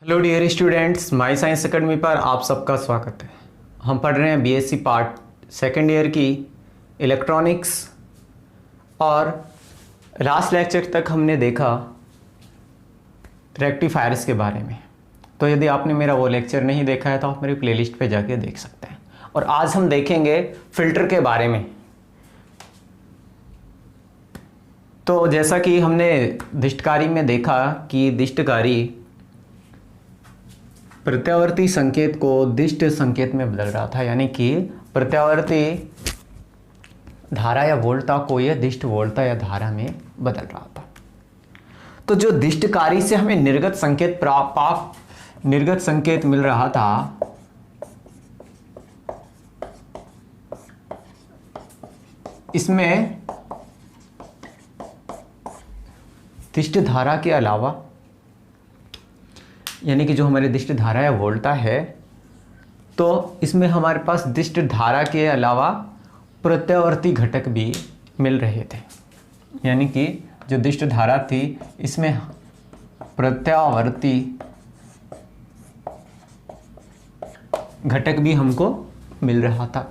Hello dear students, my science academy पर आप सबका स्वागत है। हम पढ़ रहे हैं बीएससी पार्ट सेकेंड ईयर की इलेक्ट्रॉनिक्स और लास्ट लेक्चर तक हमने देखा रेक्टिफायर्स के बारे में। तो यदि आपने मेरा वो लेक्चर नहीं देखा है तो आप मेरी प्लेलिस्ट पे जाके देख सकते हैं। और आज हम देखेंगे फ़िल्टर के बारे में। तो जैसा कि हमने दिष्टकारी में देखा कि दिष्टकारी प्रत्यावर्ती संकेत को दिष्ट संकेत में बदल रहा था, यानी कि प्रत्यावर्ती धारा या वोल्टा को यह दिष्ट वोल्टा या धारा में बदल रहा था। तो जो दिष्टकारी से हमें निर्गत संकेत मिल रहा था, इसमें दिष्ट धारा के अलावा, यानी कि जो हमारी दिष्ट धारा या वोल्टा है, तो इसमें हमारे पास दिष्ट धारा के अलावा प्रत्यावर्ती घटक भी मिल रहे थे। यानी कि जो दिष्ट धारा थी इसमें प्रत्यावर्ती घटक भी हमको मिल रहा था।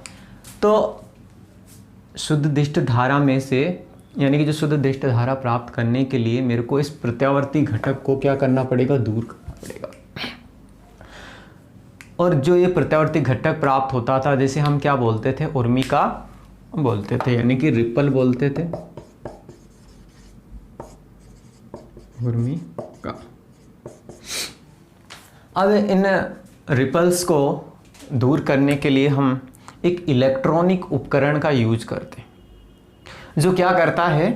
तो शुद्ध दिष्ट धारा में से, यानी कि जो शुद्ध दिष्ट धारा प्राप्त करने के लिए मेरे को इस प्रत्यावर्ती घटक को क्या करना पड़ेगा, दूर करना पड़ेगा। और जो ये प्रत्यावर्ती घटक प्राप्त होता था, जैसे हम क्या बोलते थे, उर्मिका बोलते थे, यानी कि रिपल बोलते थे, उर्मिका। अब इन रिपल्स को दूर करने के लिए हम एक इलेक्ट्रॉनिक उपकरण का यूज करते हैं, जो क्या करता है,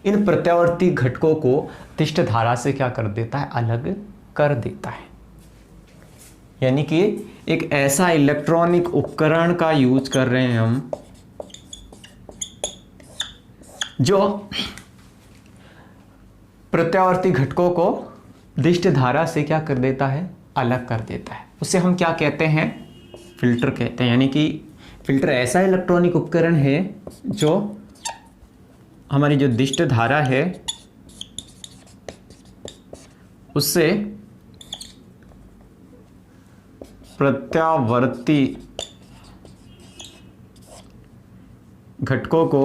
इन प्रत्यावर्ती घटकों को दिष्ट धारा से क्या कर देता है, अलग कर देता है। यानी कि एक ऐसा इलेक्ट्रॉनिक उपकरण का यूज कर रहे हैं हम, जो प्रत्यावर्ती घटकों को दिष्ट धारा से क्या कर देता है, अलग कर देता है। उसे हम क्या कहते हैं, फिल्टर कहते हैं। यानी कि फिल्टर ऐसा इलेक्ट्रॉनिक उपकरण है जो हमारी जो दिष्ट धारा है उससे प्रत्यावर्ती घटकों को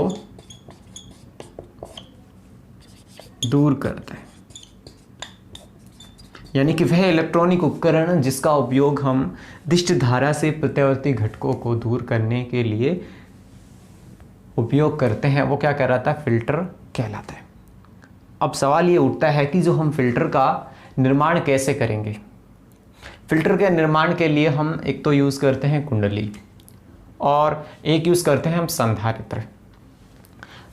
दूर करता है। यानी कि वह इलेक्ट्रॉनिक उपकरण जिसका उपयोग हम दिष्ट धारा से प्रत्यावर्ती घटकों को दूर करने के लिए उपयोग करते हैं, वो क्या कहलाता है, फिल्टर कहलाता है। अब सवाल ये उठता है कि जो हम फिल्टर का निर्माण कैसे करेंगे। फिल्टर के निर्माण के लिए हम एक तो यूज़ करते हैं कुंडली और एक यूज़ करते हैं हम संधारित्र।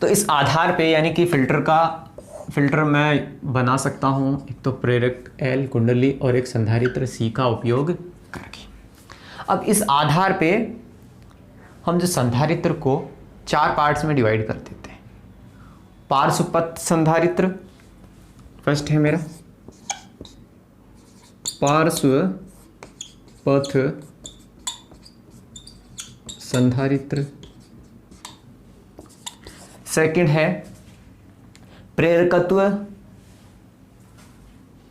तो इस आधार पे, यानी कि फिल्टर मैं बना सकता हूँ एक तो प्रेरक L कुंडली और एक संधारित्र C का उपयोग करके। अब इस आधार पे हम जो संधारित्र को 4 पार्ट्स में डिवाइड कर देते हैं। पार्श्वपथ संधारित्र फर्स्ट है मेरा, पार्श्व पथ संधारित्र। सेकंड है प्रेरकत्व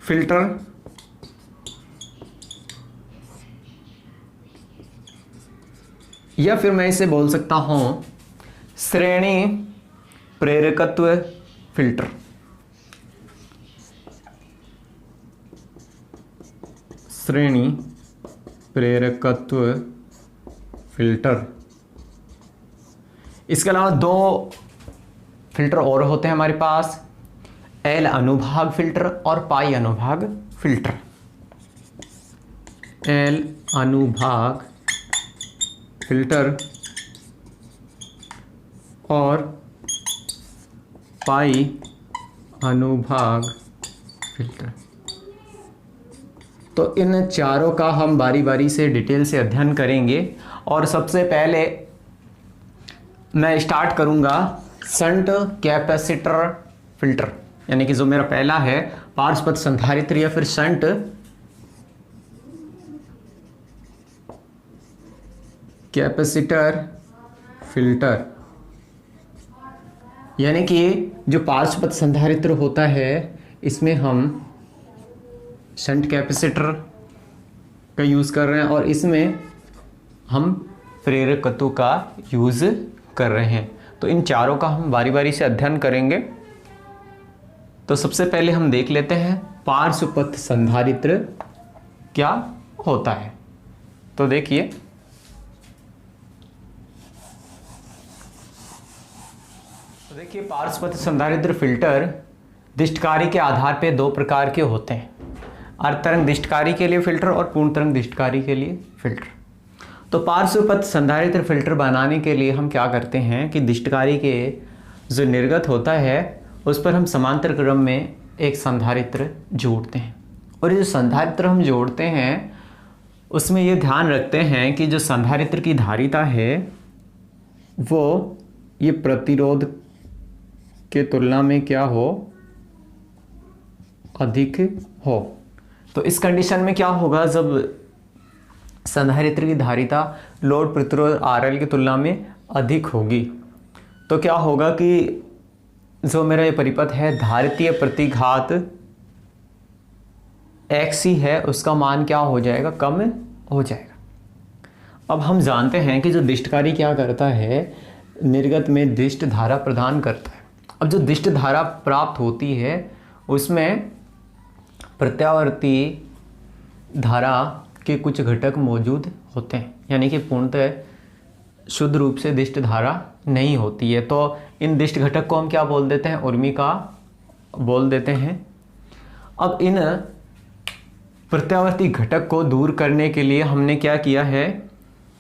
फिल्टर। या फिर मैं इसे बोल सकता हूं श्रेणी प्रेरकत्व फिल्टर। श्रेणी प्रेरकत्व फिल्टर। इसके अलावा 2 फिल्टर और होते हैं हमारे पास, L अनुभाग फिल्टर और पाई अनुभाग फिल्टर। L अनुभाग फिल्टर और पाई अनुभाग फिल्टर। तो इन चारों का हम बारी बारी से डिटेल से अध्ययन करेंगे। और सबसे पहले मैं स्टार्ट करूंगा शंट कैपेसिटर फिल्टर, यानी कि जो मेरा पहला है पार्श्वपथ संधारित्र या फिर शंट कैपेसिटर फिल्टर। यानी कि जो पार्श्वपथ संधारित्र होता है इसमें हम शंट कैपेसिटर का यूज़ कर रहे हैं और इसमें हम प्रेरक तत्व का यूज़ कर रहे हैं। तो इन चारों का हम बारी बारी से अध्ययन करेंगे। तो सबसे पहले हम देख लेते हैं पार्श्वपथ संधारित्र क्या होता है। तो देखिए, पार्श्वपथ संधारित्र फिल्टर दिष्टकारी के आधार पर दो प्रकार के होते हैं, अर्ध तरंग दिष्टकारी के लिए फिल्टर और पूर्ण तरंग दिष्टकारी के लिए फिल्टर। तो पार्श्वपथ संधारित्र फिल्टर बनाने के लिए हम क्या करते हैं कि दिष्टकारी के जो निर्गत होता है उस पर हम समांतर क्रम में एक संधारित्र जोड़ते हैं, और ये जो संधारित्र हम जोड़ते हैं उसमें ये ध्यान रखते हैं कि जो संधारित्र की धारिता है वो ये प्रतिरोध के तुलना में क्या हो, अधिक हो। तो इस कंडीशन में क्या होगा, जब संधारित्र की धारिता लोड प्रतिरोध RL की तुलना में अधिक होगी तो क्या होगा कि जो मेरा ये परिपथ है धारितीय प्रतिघात XC है उसका मान क्या हो जाएगा, कम हो जाएगा। अब हम जानते हैं कि जो दिष्टकारी क्या करता है, निर्गत में दिष्ट धारा प्रदान करता है। अब जो दिष्ट धारा प्राप्त होती है उसमें प्रत्यावर्ती धारा के कुछ घटक मौजूद होते हैं, यानी कि पूर्णतः शुद्ध रूप से दिष्ट धारा नहीं होती है। तो इन दिष्ट घटक को हम क्या बोल देते हैं, उर्मिका बोल देते हैं। अब इन प्रत्यावर्ती घटक को दूर करने के लिए हमने क्या किया है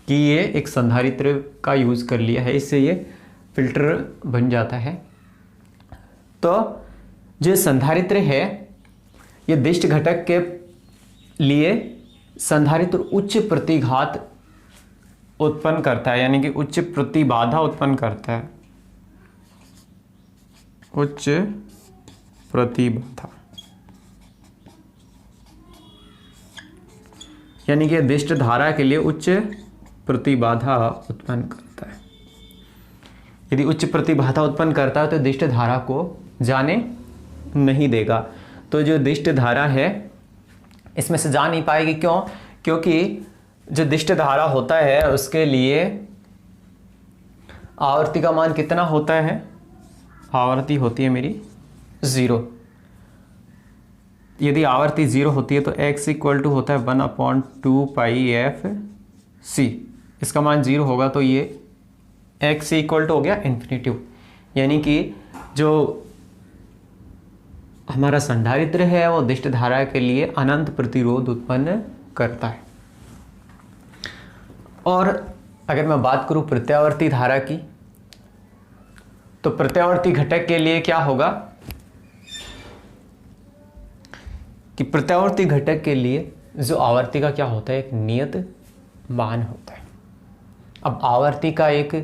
कि ये एक संधारित्र का यूज़ कर लिया है, इससे ये फिल्टर बन जाता है। तो जो संधारित्र है ये दिष्ट घटक के लिए संधारित्र उच्च प्रतिघात उत्पन्न करता है, यानी कि उच्च प्रतिबाधा उत्पन्न करता है, उच्च प्रतिबाधा, यानी कि दिष्ट धारा के लिए उच्च प्रतिबाधा उत्पन्न करता है। यदि उच्च प्रतिबाधा उत्पन्न करता है तो दिष्ट धारा को जाने नहीं देगा। तो जो दिष्ट धारा है इसमें से जा नहीं पाएगी। क्यों? क्योंकि जो दिष्ट धारा होता है उसके लिए आवर्ती का मान कितना होता है, आवर्ती होती है मेरी 0। यदि आवर्ती 0 होती है तो x इक्वल टू होता है 1/2πfc। इसका मान 0 होगा तो ये x इक्वल टू हो गया इन्फिनिटिव, यानी कि जो हमारा संधारित्र है वो दिष्ट धारा के लिए अनंत प्रतिरोध उत्पन्न करता है। और अगर मैं बात करूं प्रत्यावर्ती धारा की, तो प्रत्यावर्ती घटक के लिए क्या होगा कि प्रत्यावर्ती घटक के लिए जो आवर्ती का क्या होता है, एक नियत मान होता है। अब आवर्ती का एक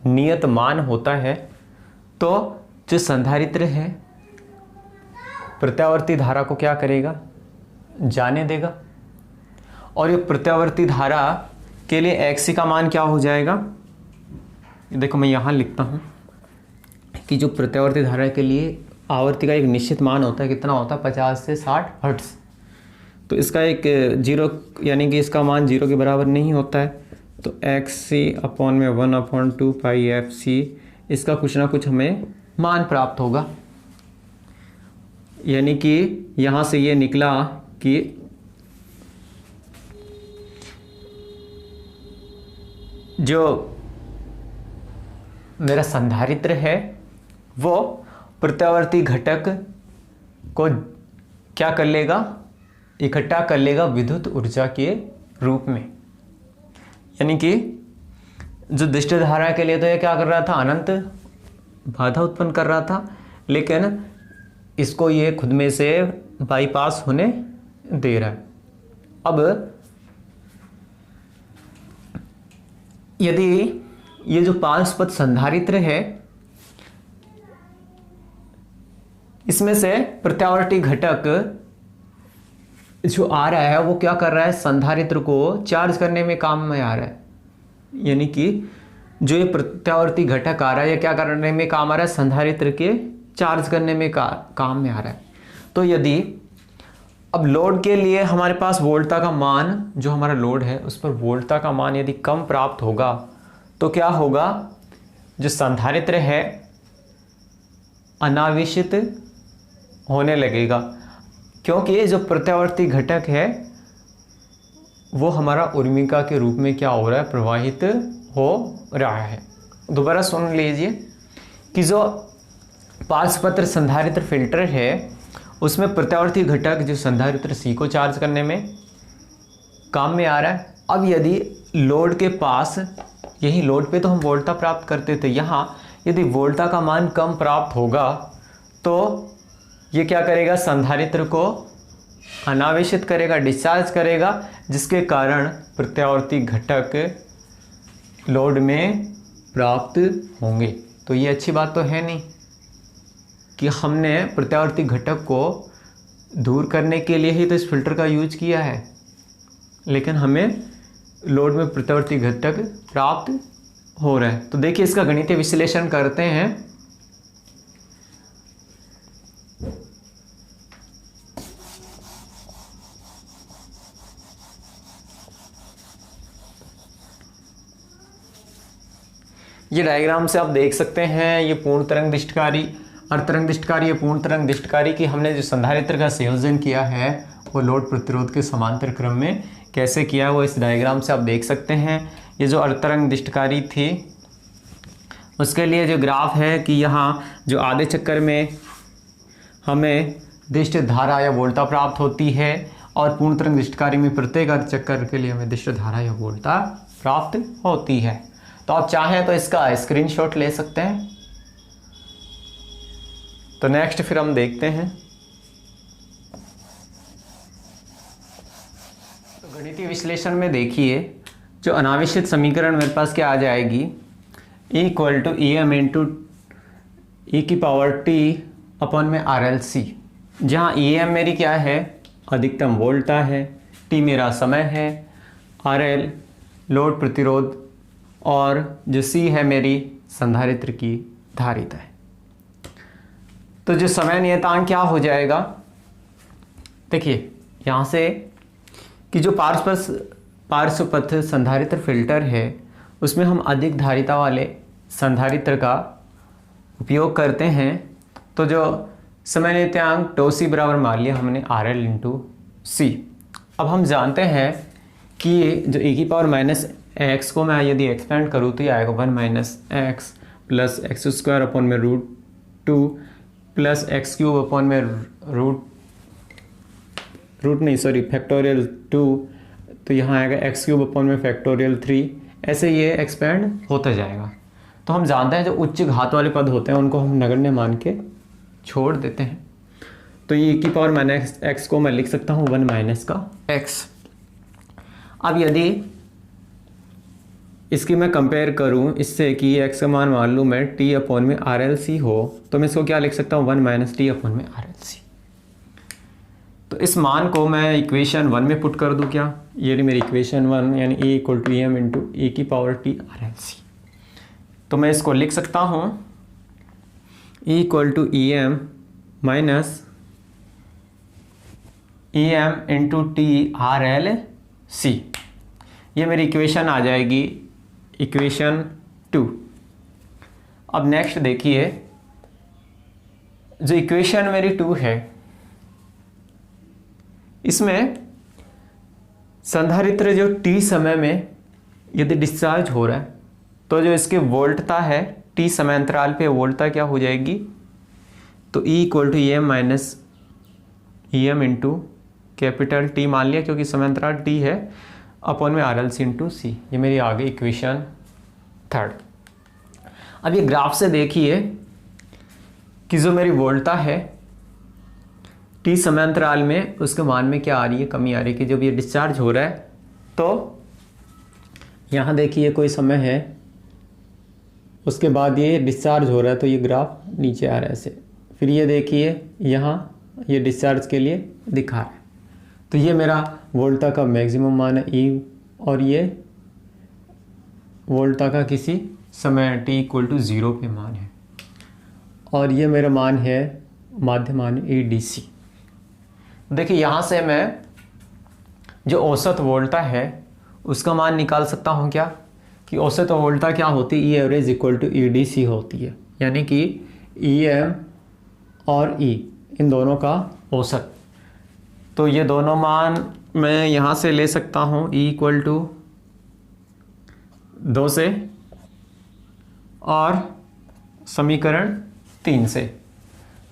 नियत मान होता है तो जो संधारित्र है प्रत्यावर्ती धारा को क्या करेगा, जाने देगा। और ये प्रत्यावर्ती धारा के लिए XC का मान क्या हो जाएगा, देखो मैं यहाँ लिखता हूँ कि जो प्रत्यावर्ती धारा के लिए आवर्ती का एक निश्चित मान होता है, कितना होता है 50 से 60 हर्ट्ज। तो इसका एक 0, यानी कि इसका मान 0 के बराबर नहीं होता है। तो XC/1/2πfc इसका कुछ ना कुछ हमें मान प्राप्त होगा। यानी कि यहाँ से ये निकला कि जो मेरा संधारित्र है वो प्रत्यावर्ती घटक को क्या कर लेगा, इकट्ठा कर लेगा विद्युत ऊर्जा के रूप में। यानी कि जो दिष्ट धारा के लिए तो ये क्या कर रहा था, अनंत बाधा उत्पन्न कर रहा था, लेकिन इसको ये खुद में से बाईपास होने दे रहा है। अब यदि ये जो पार्श्वपथ संधारित्र है इसमें से प्रत्यावर्ती घटक जो आ रहा है वो क्या कर रहा है, संधारित्र को चार्ज करने में काम में आ रहा है। यानी कि जो ये प्रत्यावर्ती घटक आ रहा है ये क्या करने में काम आ रहा है, संधारित्र के चार्ज करने में काम में आ रहा है। तो यदि अब लोड के लिए हमारे पास वोल्टता का मान, जो हमारा लोड है उस पर वोल्टता का मान यदि कम प्राप्त होगा तो क्या होगा, जो संधारित्र है अनावेशित होने लगेगा, क्योंकि जो प्रत्यावर्ती घटक है वो हमारा उर्मिका के रूप में क्या हो रहा है, प्रवाहित हो रहा है। दोबारा सुन लीजिए कि जो पार्श्वपत्र संधारित्र फिल्टर है उसमें प्रत्यावर्ती घटक जो संधारित्र C को चार्ज करने में काम में आ रहा है। अब यदि लोड के पास, यही लोड पे तो हम वोल्टता प्राप्त करते थे, यहाँ यदि वोल्टता का मान कम प्राप्त होगा तो ये क्या करेगा, संधारित्र को अनावेशित करेगा, डिस्चार्ज करेगा, जिसके कारण प्रत्यावर्ती घटक लोड में प्राप्त होंगे। तो ये अच्छी बात तो है नहीं कि हमने प्रत्यावर्ती घटक को दूर करने के लिए ही तो इस फिल्टर का यूज किया है, लेकिन हमें लोड में प्रत्यावर्ती घटक प्राप्त हो रहा है। तो देखिए इसका गणितीय विश्लेषण करते हैं। ये डायग्राम से आप देख सकते हैं, ये पूर्ण तरंग दिष्टकारी, अर्धतरंग दिष्टकारी, ये पूर्ण तरंग दिष्टकारी की हमने जो संधारित्र का संयोजन किया है वो लोड प्रतिरोध के समांतर क्रम में कैसे किया, वो इस डायग्राम से आप देख सकते हैं। ये जो अर्धतरंग दिष्टकारी थी उसके लिए जो ग्राफ है कि यहाँ जो आधे चक्कर में हमें दिष्ट धारा या वोल्टता प्राप्त होती है और पूर्ण तरंग दिष्टकारी में प्रत्येक अर्ध चक्कर के लिए हमें दिष्ट धारा या वोल्टता प्राप्त होती है। तो आप चाहें तो इसका स्क्रीनशॉट ले सकते हैं। तो नेक्स्ट फिर हम देखते हैं। तो गणितीय विश्लेषण में देखिए, जो अनावेशित समीकरण मेरे पास क्या आ जाएगी, E equal to E M into e की पावर टी अपन में आर एल सी, जहाँ ई एम मेरी क्या है, अधिकतम वोल्टता है, टी मेरा समय है, आर एल लोड प्रतिरोध और जो सी है मेरी संधारित्र की धारिता है। तो जो समय नियतांक क्या हो जाएगा, देखिए यहाँ से कि जो पार्श्वपथ संधारित्र फिल्टर है उसमें हम अधिक धारिता वाले संधारित्र का उपयोग करते हैं। तो जो समय नियतांक टो सी बराबर मान लिया हमने आर एल इंटू सी। अब हम जानते हैं कि जो e की पावर माइनस एक्स को मैं यदि एक्सपेंड करूँ तो ये आएगा 1 minus x plus x square upon में root 2 plus x cube upon में फैक्टोरियल 2, तो यहाँ आएगा एक्स क्यूब अपॉन में फैक्टोरियल 3, ऐसे ये एक्सपेंड होता जाएगा। तो हम जानते हैं जो उच्च घात वाले पद होते हैं उनको हम नगण्य मान के छोड़ देते हैं। तो ये e की पावर माइनस एक्स को मैं लिख सकता हूँ 1 माइनस का एक्स। अब यदि इसकी मैं कंपेयर करूँ इससे कि एक्स का मान लूँ मैं टी अपॉन में आर एल सी हो, तो मैं इसको क्या लिख सकता हूँ 1 माइनस टी अपॉन में आर एल सी। तो इस मान को मैं इक्वेशन 1 में पुट कर दूँ क्या, ये रही मेरी इक्वेशन 1, यानी e equal to E M into e की power t R L c. तो मैं इसको लिख सकता हूँ e equal to E M minus E M into T R L c. ये मेरी इक्वेशन आ जाएगी इक्वेशन 2। अब नेक्स्ट देखिए, जो इक्वेशन मेरी 2 है इसमें संधारित्र जो t समय में यदि डिस्चार्ज हो रहा है तो जो इसके वोल्टता है t समय अंतराल पे वोल्टता क्या हो जाएगी, तो e equal to E M minus E M into capital T मान लिया क्योंकि समय अंतराल t है अपॉन में आर एल सी इंटू सी। ये मेरी आ गई इक्वेशन 3। अब ये ग्राफ से देखिए कि जो मेरी वोल्टता है टी समय अंतराल में उसके मान में क्या आ रही है, कमी आ रही है कि जब ये डिस्चार्ज हो रहा है तो यहाँ देखिए कोई समय है, उसके बाद ये डिस्चार्ज हो रहा है तो ये ग्राफ नीचे आ रहा है ऐसे। फिर ये देखिए यहाँ ये डिस्चार्ज के लिए दिखा रहा है। तो ये मेरा वोल्टता का मैक्सिमम मान है ई, और ये वोल्टता का किसी समय t इक्वल टू 0 पे मान है, और ये मेरा मान है माध्य मान ए डी सी। देखिए यहाँ से मैं जो औसत वोल्टा है उसका मान निकाल सकता हूँ क्या, कि औसत वोल्टा क्या होती है, e average equal to e d c होती है, यानी कि ई एम और ई इन दोनों का औसत। तो ये दोनों मान मैं यहाँ से ले सकता हूँ, ई इक्वल टू 2 से और समीकरण 3 से।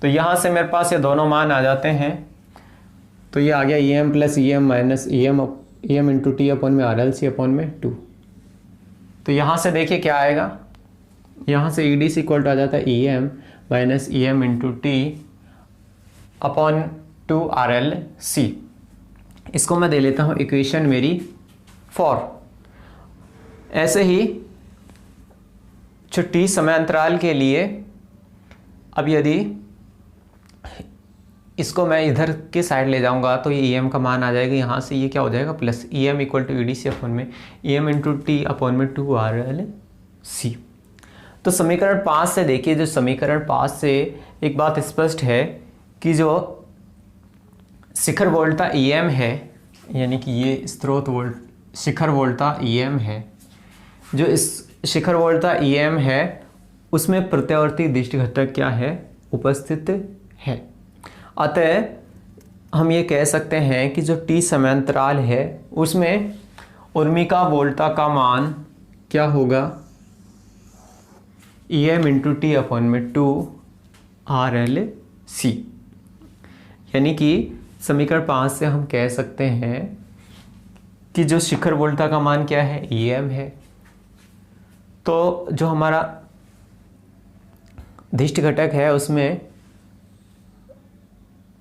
तो यहाँ से मेरे पास ये दोनों मान आ जाते हैं। तो ये आ गया E M plus E M minus E M into T upon में आर एल सी अपॉन में 2। तो यहाँ से देखिए क्या आएगा, यहाँ से e d c equal to आ जाता है e M minus E M into T upon 2 R L c. इसको मैं दे लेता हूँ इक्वेशन मेरी 4। ऐसे ही टी समय अंतराल के लिए अब यदि इसको मैं इधर के साइड ले जाऊंगा तो ये ई एम का मान आ जाएगा, यहाँ से ये क्या हो जाएगा plus E m equal to e d c upon में e M into T upon में 2 आर एल सी। तो समीकरण 5 से देखिए, जो समीकरण 5 से एक बात स्पष्ट है कि जो शिखर वोल्टा ई एम है, यानी कि ये स्रोत वोल्ट शिखर वोल्टा ई एम है, जो इस शिखर वोल्टा ई एम है उसमें प्रत्यावर्ती दिष्ट घटक क्या है, उपस्थित है। अतः हम ये कह सकते हैं कि जो टी समांतराल है उसमें उर्मिका वोल्टा का मान क्या होगा, E M into T upon में 2 आर एल सी। यानी कि समीकरण 5 से हम कह सकते हैं कि जो शिखर वोल्टा का मान क्या है, ई एम है। तो जो हमारा दिष्ट घटक है उसमें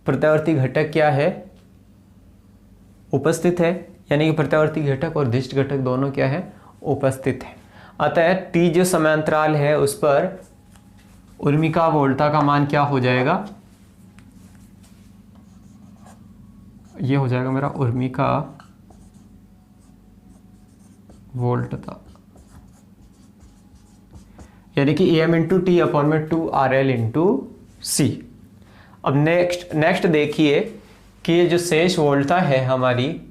प्रत्यावर्ती घटक क्या है, उपस्थित है, यानी कि प्रत्यावर्ती घटक और दिष्ट घटक दोनों क्या है, उपस्थित है। अतः टी जो समांतराल है उस पर उर्मिका वोल्टा का मान क्या हो जाएगा, ये हो जाएगा मेरा उर्मिका वोल्टता, यानी कि E M into T upon में 2 आर एल इंटू सी। अब नेक्स्ट देखिए कि ये जो शेष वोल्टा है हमारी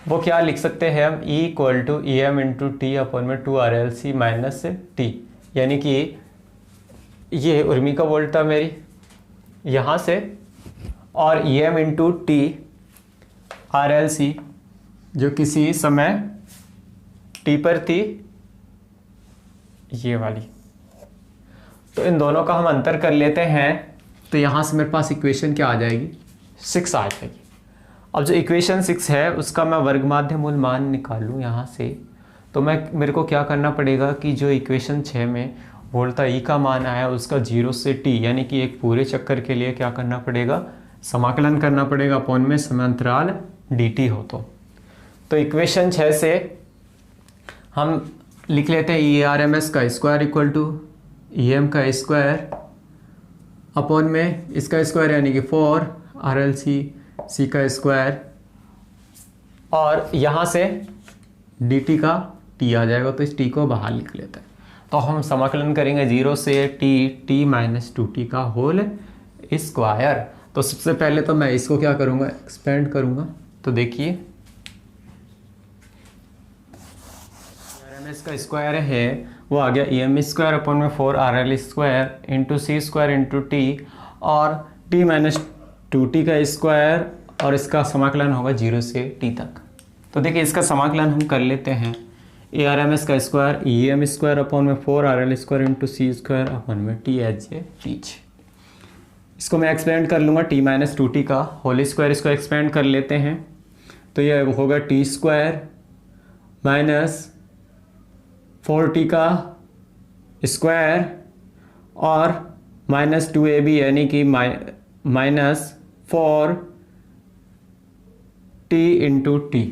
वो क्या लिख सकते हैं हम, E equal to E M into T upon में 2 R L C minus T, यानी कि ये उर्मिका वोल्टा मेरी यहाँ से और E M into T R L C जो किसी समय टी पर थी, ये वाली। तो इन दोनों का हम अंतर कर लेते हैं, तो यहाँ से मेरे पास इक्वेशन क्या आ जाएगी, 6 आ जाएगी। अब जो इक्वेशन 6 है उसका मैं वर्ग माध्य मूल मान निकालूँ यहाँ से, तो मेरे को क्या करना पड़ेगा कि जो इक्वेशन 6 में वोल्टा ई का मान आया उसका 0 से टी यानी कि एक पूरे चक्कर के लिए क्या करना पड़ेगा, समाकलन करना पड़ेगा अपॉन में समांतराल डी टी हो। तो इक्वेशन 6 से हम लिख लेते हैं ई आर एम एस का square equal to E M का स्क्वायर अपॉन में इसका स्क्वायर यानी कि 4 आर एल सी का स्क्वायर, और यहाँ से डी टी का टी आ जाएगा, तो इस टी को बाहर लिख लेते हैं। तो हम समाकलन करेंगे 0 से टी माइनस 2t का होल स्क्वायर। तो सबसे पहले तो मैं इसको क्या करूँगा, एक्सपेंड करूँगा। तो देखिए आर का स्क्वायर है वो आ गया ई एम स्क्वायर अपॉन में 4 R L square into C square into T, और टी माइनस 2t का स्क्वायर, और इसका समाकलन होगा 0 से t तक। तो देखिए इसका समाकलन हम कर लेते हैं, ए आर एम एस का square E M square upon में 4 R L square into C square upon में टी एच जे टीच। इसको मैं एक्सपेंड कर लूँगा टी माइनस 2t का होल स्क्वायर, इसको एक्सपेंड कर लेते हैं। तो ये होगा टी स्क्वायर माइनस 4t का स्क्वायर और माइनस 2ab यानी कि माइनस 4t इंटू टी।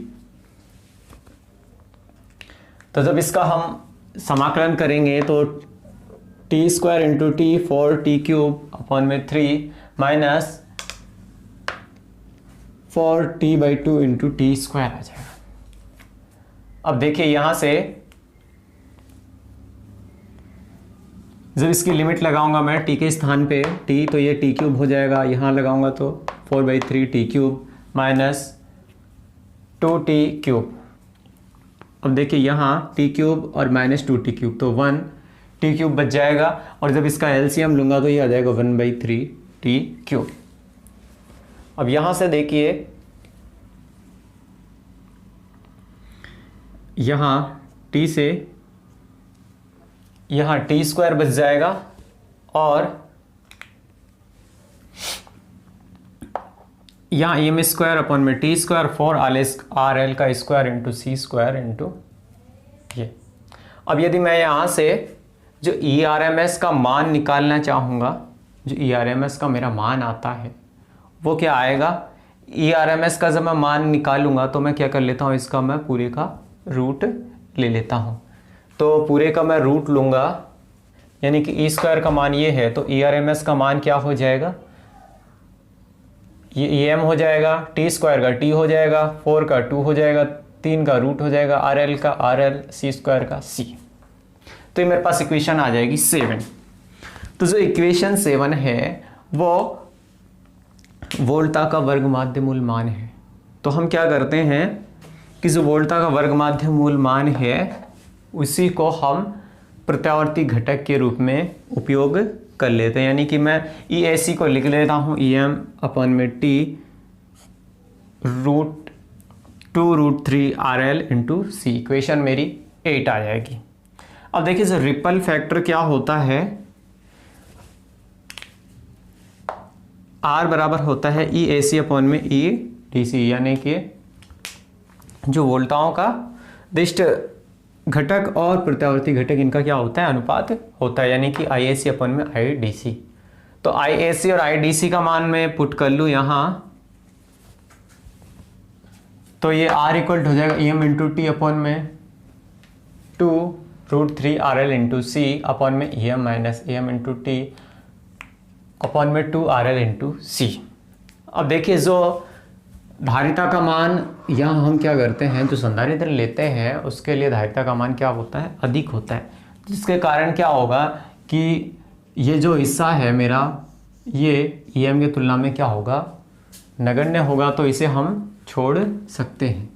तो जब इसका हम समाकलन करेंगे तो t square into t 4t cube upon में 3 minus 4t/2 into t square आ जाएगा। अब देखिए यहाँ से जब इसकी लिमिट लगाऊंगा मैं t के स्थान पे t, तो ये t क्यूब हो जाएगा, यहाँ लगाऊंगा तो 4/3 t क्यूब माइनस 2t³। अब देखिए यहाँ t³ और माइनस 2t³ तो 1t³ बच जाएगा, और जब इसका एलसीएम लूँगा तो ये आ जाएगा 1/3t³। अब यहाँ से देखिए, यहाँ t से यहाँ t² बच जाएगा, और यहाँ em² अपॉन में t² 4 RL का स्क्वायर इंटू c² इंटू ये। अब यदि मैं यहाँ से जो ERMS का मान निकालना चाहूँगा, जो ERMS का मेरा मान आता है वो क्या आएगा, ERMS का जब मैं मान निकालूंगा तो मैं क्या कर लेता हूँ, इसका मैं पूरे का रूट ले लेता हूँ। तो पूरे का मैं रूट लूँगा, यानी कि E² का मान ये है, तो ERMS का मान क्या हो जाएगा, ये EM हो जाएगा, t² का t हो जाएगा, 4 का 2 हो जाएगा, 3 का रूट हो जाएगा, RL का RL, c² का c। तो ये मेरे पास इक्वेशन आ जाएगी 7। तो जो इक्वेशन 7 है वो वोल्टा का वर्ग माध्य मूल मान है। तो हम क्या करते हैं कि जो वोल्टा का वर्ग माध्य मूल मान है उसी को हम प्रत्यावर्ती घटक के रूप में उपयोग कर लेते हैं, यानी कि मैं EAC को लिख लेता हूँ EM अपॉन में t √2√3 RL into c। Equation मेरी 8 आ जाएगी। अब देखिए जो रिपल फैक्टर क्या होता है, R बराबर होता है EAC अपॉन में EDC, यानी कि जो वोल्टाओं का दिष्ट घटक और प्रत्यावर्ती घटक इनका क्या होता है, अनुपात होता है, यानी कि IAC अपॉन में IDC। तो IAC और IDC का मान मैं पुट कर लूँ यहाँ, तो ये R इक्वल हो जाएगा EM इंटू टी अपॉन में 2√3 RL इंटू C अपॉन में EM minus EM into T upon में 2 RL इंटू C। अब देखिए जो धारिता का मान यहाँ हम क्या करते हैं, जो संधारित्र लेते हैं उसके लिए धारिता का मान क्या होता है, अधिक होता है, जिसके कारण क्या होगा कि ये जो हिस्सा है मेरा ये EM की तुलना में क्या होगा, नगण्य होगा, तो इसे हम छोड़ सकते हैं।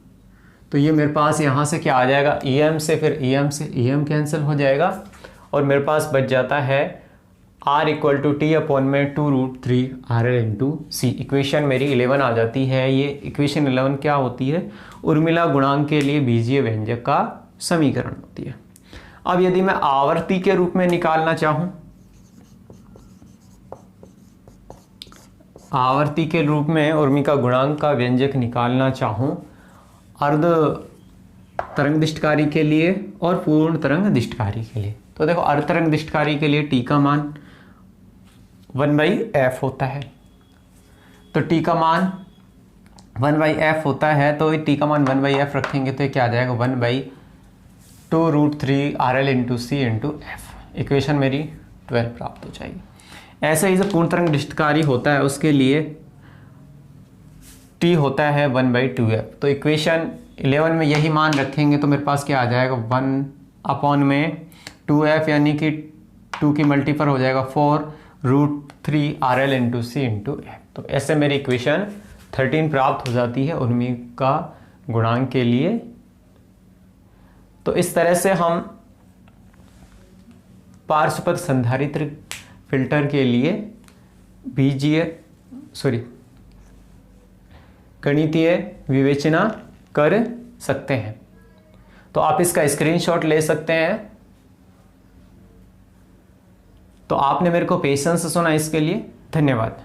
तो ये मेरे पास यहाँ से क्या आ जाएगा, EM से फिर EM से EM कैंसिल हो जाएगा, और मेरे पास बच जाता है R equal to T upon में 2√3 RL इंटू C। इक्वेशन मेरी 11 आ जाती है। ये इक्वेशन 11 क्या होती है, उर्मिला गुणांक के लिए बीजीय व्यंजक का समीकरण होती है। अब यदि मैं आवर्ती के रूप में निकालना चाहूं, आवर्ती के रूप में उर्मिला गुणांक का व्यंजक निकालना चाहूं अर्ध तरंग दिष्टकारी के लिए और पूर्ण तरंग दिष्टकारी के लिए, तो देखो अर्ध तरंग दिष्टकारी के लिए t का मान 1/f होता है, तो t का मान 1/f होता है, तो t का मान 1/f रखेंगे तो ये क्या आ जाएगा, 1/2√3 RL into C into f। Equation मेरी 12 प्राप्त हो जाएगी। ऐसे ही जो पूर्ण तरंग दिष्टकारी होता है उसके लिए t होता है 1/2f। तो इक्वेशन 11 में यही मान रखेंगे तो मेरे पास क्या आ जाएगा, 1/2f, यानी कि 2 की मल्टीपल हो जाएगा 4√3 RL into C into f। तो ऐसे मेरी इक्वेशन 13 प्राप्त हो जाती है उर्मिला गुणांक के लिए। तो इस तरह से हम पार्श्वपद संधारित्र फिल्टर के लिए गणितीय विवेचना कर सकते हैं। तो आप इसका स्क्रीनशॉट ले सकते हैं। तो आपने मेरे को पेशेंस से सुना, इसके लिए धन्यवाद।